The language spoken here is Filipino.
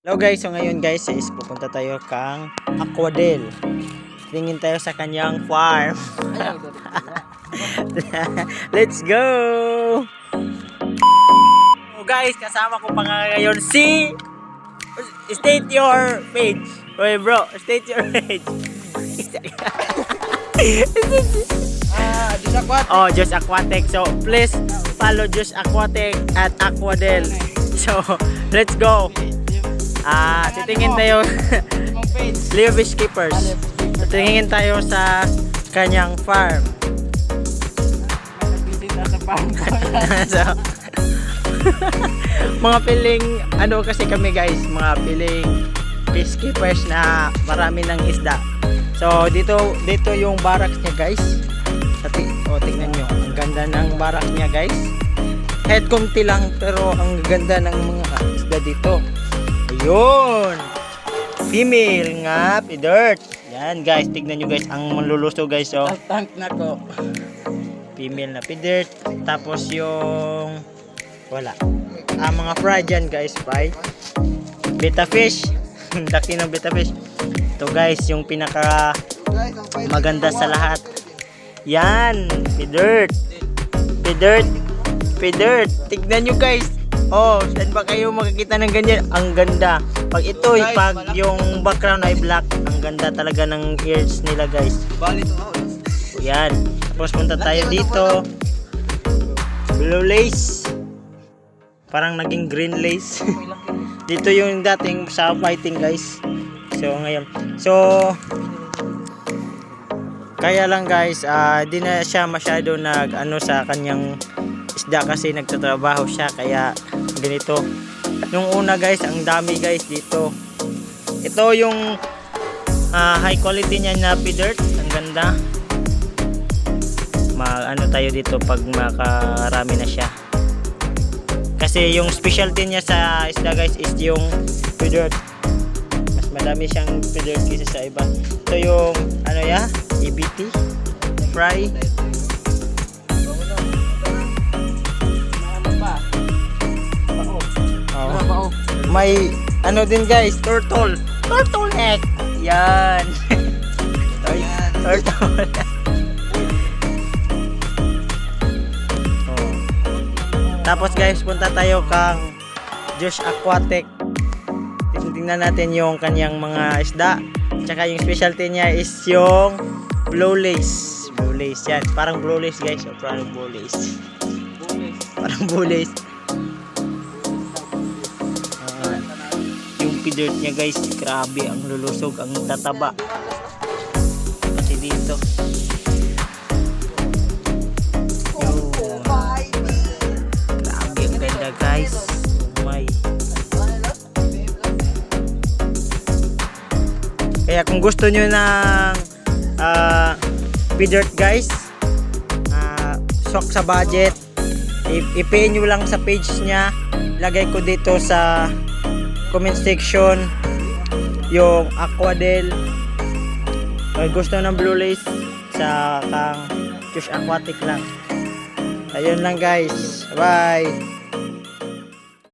Hello guys, so ngayon guys is pupunta tayo kang Aquadel. Tingin tayo sa kanyang farm. Let's go! So guys, kasama ko pa nga ngayon si... State your page. Oy bro, state your page. Just Aquatic. Oh, Just Aquatic. So please follow Just Aquatic at Aquadel. So, let's go. Titingin tayo Leo Fish Keepers. Titingin tayo sa kanyang farm. So, mga piling ano kasi kami guys, mga piling fish keepers na marami ng isda. So dito yung barracks niya guys. Tingnan nyo, ang ganda ng barracks niya guys. Head konti lang pero ang ganda ng mga isda dito. Ayun, female nga dirt. Yan guys, tignan nyo guys ang manluluso guys. Oh, Tank na ko. female na dirt. Tapos yung wala mga fry dyan guys, fry betta fish. Laki ng betta fish. Ito guys yung pinaka maganda sa lahat. Yan, dirt. Tignan nyo guys. Oh, saan ba kayo makikita ng ganyan? Ang ganda. Pag ito, pag yung background ay black, ang ganda talaga ng ears nila guys. Yan. Tapos punta tayo dito. Blue lace. Parang naging green lace. Dito yung dating sa fighting guys. So ngayon. So kaya lang guys, di na siya masyado nag-ano sa kanyang isda kasi nagtatrabaho siya kaya ganito. Nung una guys, ang dami guys dito. Ito yung high quality niya na dirt. Ang ganda. Ano tayo dito pag makarami na siya. Kasi yung specialty niya sa isda guys is yung dirt. Mas madami siyang dirt kaysa sa iba. Ito yung ano ya, EBT fry. Oh. May ano din guys, turtleneck. Yan. Turtle. Oh. Tapos guys, punta tayo kang Just Aquatic. Tingnan natin yung kanyang mga isda. Tsaka yung specialty niya is yung blue lace. Blue lace yan. Parang blue lace guys. O parang blue lace. Parang blue lace. Yung dirt niya guys, grabe ang lulusog, ang tataba. Kasi dito. Grabe ang ganda guys. Oh my. Kaya kung gusto nyo ng dirt guys, sok sa budget, i-pay nyo lang sa page nya. Lagay ko dito sa comment section yung Aquadel. Gusto ng blue lace sa kang Just Aquatic lang. Ayun lang guys, bye.